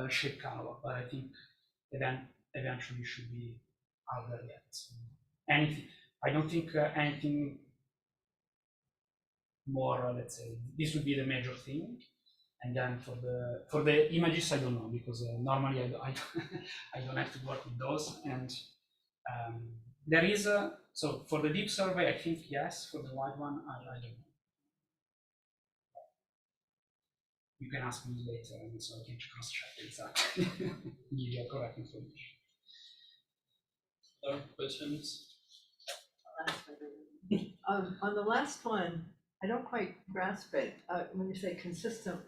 shape catalog, but I think eventually should be out there yet. So anything, I don't think anything more, let's say, this would be the major thing. And then for the images, I don't know, because normally I don't have to work with those. And there is so for the deep survey, I think yes. For the wide one, I don't know. You can ask me later, and so I can cross-check exactly, give you correct information. Other questions? On the last one, I don't quite grasp it. When you say consistent,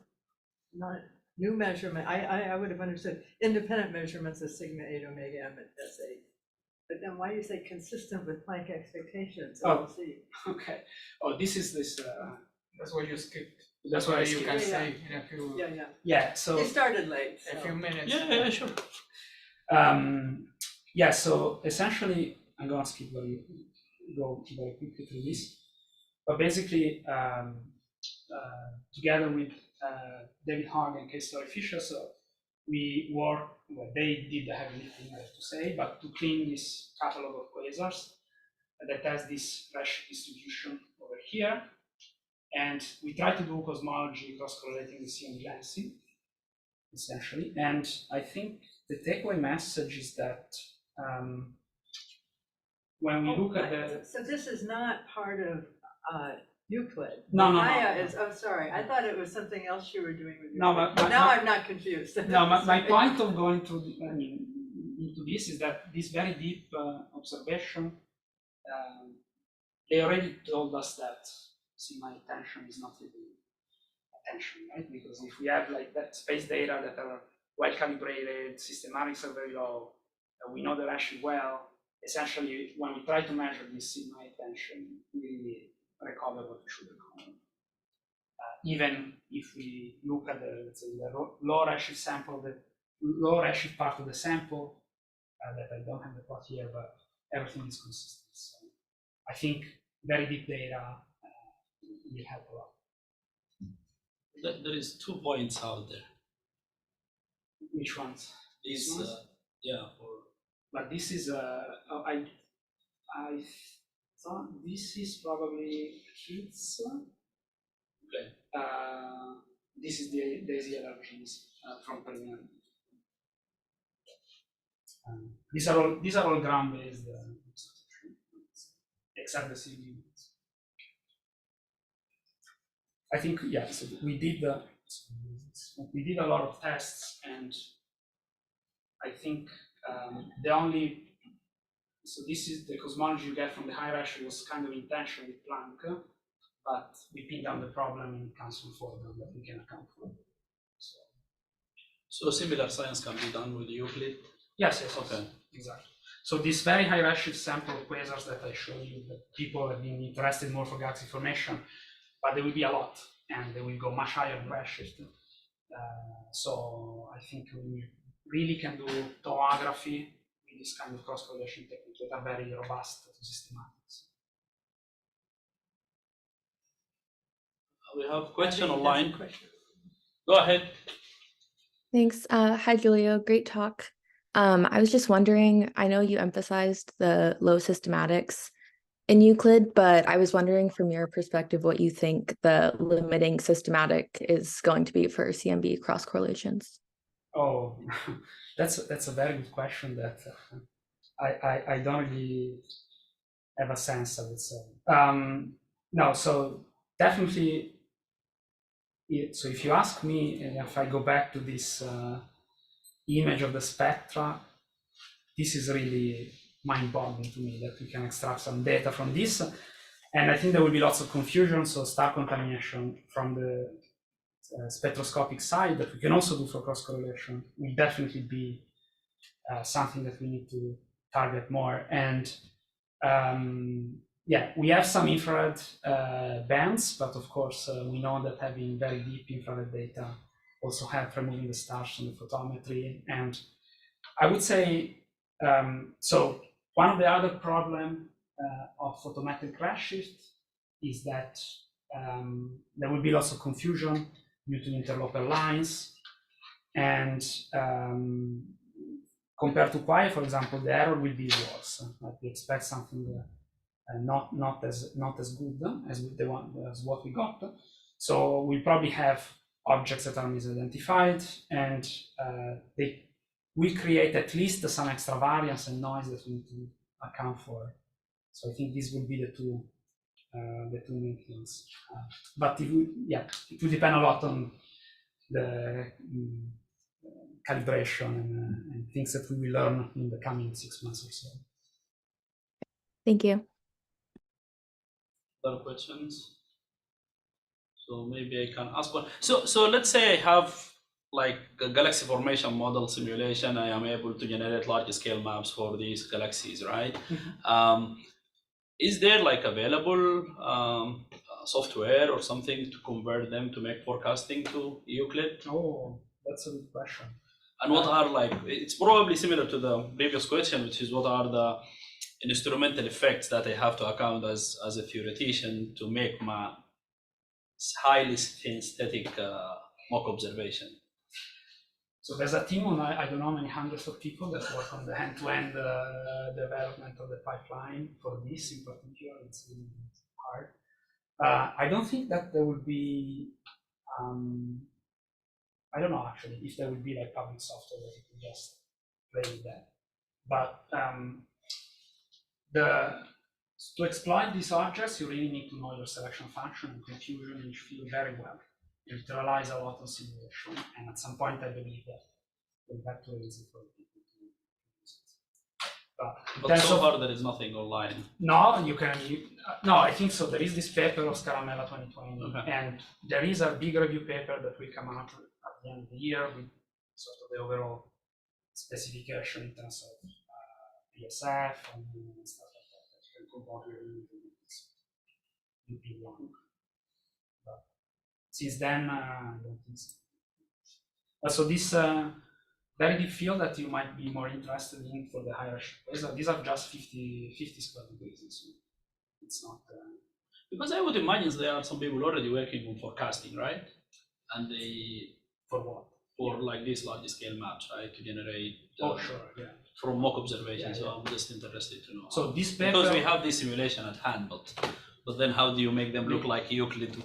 not new measurement, I would have understood independent measurements of sigma 8 omega m at S8. But then why do you say consistent with Planck expectations? Oh, okay. Oh, this is this. That's what you skipped. That's why what I you can skipped. say in a few, Yeah. So You started late. a few minutes. Yeah, sure. yeah. So essentially, I'm gonna skip go very quickly through this. But basically, together with David Hogg and K. Story Fisher, so we work. Well, they did the heavy lifting, I have to say, but to clean this catalog of quasars that has this redshift distribution over here. And we try to do cosmology, cross-correlating the CME glancing, essentially. And I think the takeaway message is that when we look at the... So this is not part of Euclid? No. Gaia is, oh, sorry, I thought it was something else you were doing with Euclid. No, now I'm not confused. No, my point of going to into this is that this very deep observation, they already told us that sigma attention is not really attention, right? Because if we have like that space data that are well calibrated, systematics are very low, we know the redshift well, essentially when we try to measure this sigma attention, we really recover what we should recover. Even if we look at the, let's say, the low redshift sample, the low redshift part of the sample, that I don't have the plot here, but everything is consistent. So I think very deep data will help a lot. There is 2 points out there. Which ones? This, yeah, but this is I thought this is probably kids. Okay. This is the Daisy allergens from preliminary. These are all ground based, except the CV. I think so we did a lot of tests, and I think so this is the cosmology you get from the high redshift was kind of intentional with Planck, but we pinned down the problem and it comes from Fordham that we can account for. So similar science can be done with Euclid? Yes, okay. Exactly. So this very high redshift sample of quasars that I showed you, that people have been interested more for galaxy formation, but there will be a lot, and they will go much higher in redshift. So I think we really can do tomography with this kind of cross-correlation techniques that are very robust to systematics. We have a question online. Go ahead. Thanks. Hi, Giulio. Great talk. I was just wondering, I know you emphasized the low systematics in Euclid, but I was wondering from your perspective what you think the limiting systematic is going to be for CMB cross correlations. Oh, that's a very good question that I don't really have a sense, I would say. No, so definitely, so if you ask me, and if I go back to this image of the spectra, this is really mind-boggling to me that we can extract some data from this. And I think there will be lots of confusion, so star contamination from the spectroscopic side that we can also do for cross-correlation will definitely be something that we need to target more. And yeah, we have some infrared bands, but of course we know that having very deep infrared data also help removing the stars from the photometry. And I would say, so one of the other problem of photometric redshift is that there will be lots of confusion due to interloper lines. And compared to Pi, for example, the error will be worse. Like we expect something not as good as what we got. So we probably have objects that are misidentified, and we create at least some extra variance and noise that we need to account for. So I think these will be the two main things. But it will depend a lot on the calibration and things that we will learn in the coming 6 months or so. Thank you. Other questions? So maybe I can ask one. So let's say I have like a galaxy formation model simulation. I am able to generate large scale maps for these galaxies, right? Mm-hmm. Is there like available software or something to convert them to make forecasting to Euclid? Oh, that's a good question. And what are like, it's probably similar to the previous question, which is what are the instrumental effects that I have to account as a theoretician to make my highly synthetic mock observation? So there's a team on, I don't know, many hundreds of people that work on the end-to-end development of the pipeline for this in particular. It's really hard. I don't think that there would be, I don't know actually, if there would be like public software that you can just play with that. But to exploit these objects, you really need to know your selection function and confusion in each field very well. It relies a lot on simulation, and at some point I believe that we'll have to easy for people to use it. But so far there is nothing online. No, you can. No, I think so. There is this paper of Scaramella 2020, okay. And there is a big review paper that will come out at the end of the year with sort of the overall specification in terms of PSF and stuff like that. That you can compare with UP1. But since then, I don't think so. So this very deep field that you might be more interested in for the higher, these are just 50 square degrees, so it's not. Because I would imagine there are some people already working on forecasting, right? And they for what? For like these large scale maps, right? To generate. Sure, yeah. From mock observation, so I'm just interested to know. So this paper, because we have this simulation at hand, but then how do you make them look like Euclid?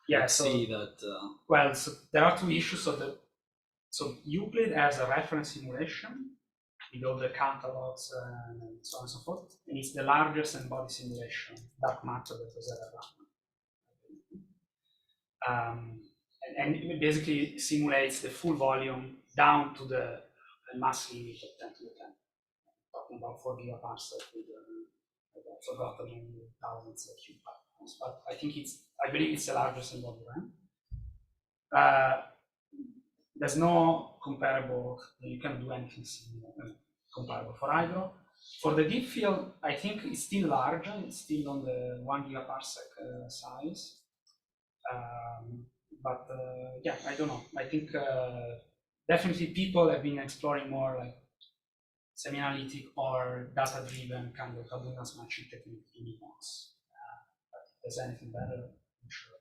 Yeah, so see that. Well, so there are two issues. So Euclid has a reference simulation with all the catalogs and so on and so forth, and it's the largest embodied simulation, dark matter that was ever run. And it basically simulates the full volume down to the mass limit of 10 to the 10. Talking about 4 gigaparsec with I've forgotten many thousands of cube particles, but I believe it's the largest embodied RAM. There's no comparable, you can't do anything comparable for hydro. For the deep field, I think it's still large, it's still on the 1 gigaparsec size. But yeah, I don't know. I think definitely people have been exploring more like semi-analytic or data-driven kind of abundance matching technique in EMOS. But if there's anything better, I'm sure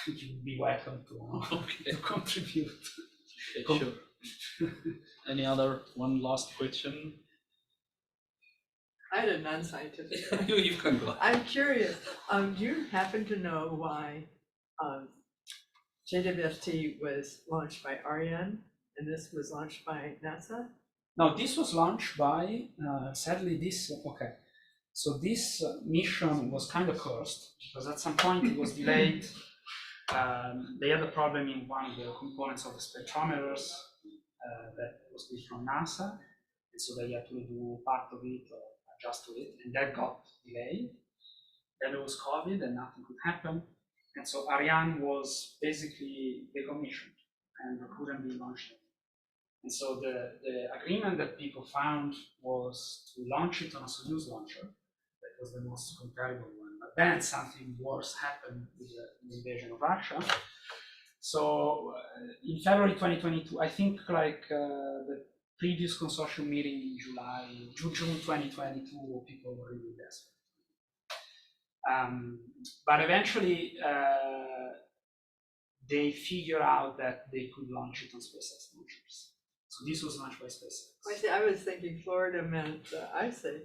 that you would be welcome to contribute. Sure. Any other one last question? I had a non-scientific. You can go. I'm curious, do you happen to know why JWST was launched by Ariane and this was launched by NASA? No, this was launched by, sadly this, okay. So this mission was kind of cursed because at some point it was delayed. They had a problem in one of the components of the spectrometers that was built from NASA. And so they had to do part of it or adjust to it, and that got delayed. Then there was COVID and nothing could happen. And so Ariane was basically decommissioned and couldn't be launched. And so the agreement that people found was to launch it on a Soyuz launcher. That was the most comparable one. But then something worse happened with the invasion of Russia. So in February 2022, I think like the previous consortium meeting in June 2022, people were really desperate. But eventually, they figured out that they could launch it on SpaceX launchers. So this was launched by SpaceX. I see, I was thinking Florida meant Icy.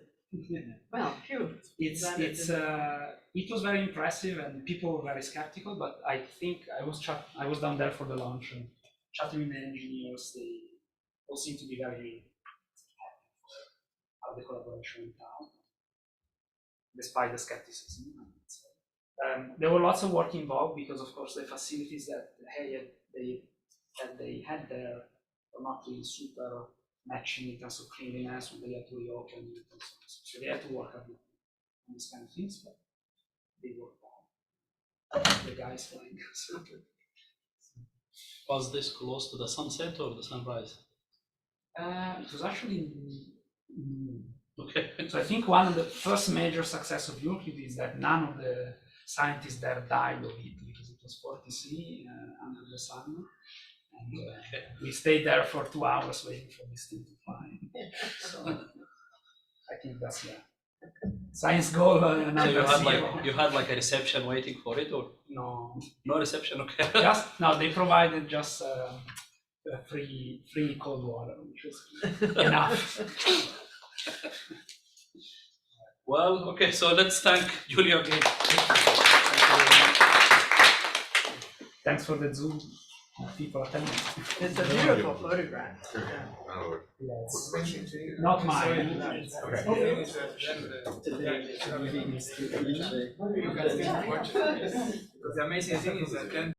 Well, phew. It was very impressive, and people were very skeptical. But I think I was down there for the launch and chatting with the engineers. They all seem to be very happy how the collaboration went out, despite the skepticism. There were lots of work involved because, of course, the facilities that they had there were not really super matching in terms of cleanliness when they had to reopen it and so on. So they had to work a bit on these kind of things, but they worked out. The guys flying. Was this close to the sunset or the sunrise? It was actually okay. So I think one of the first major success of Euclid is that none of the scientists there died of it because it was 40 C under the sun. And we stayed there for 2 hours waiting for this thing to fly. So I think that's science goal. So you had like a reception waiting for it, or no reception? Okay. No, they provided just free cold water, which was enough. Well, okay. So let's thank Giulio again. Thanks for the Zoom. People attending. It's a beautiful photograph. Yes. Not mine. The amazing thing is that then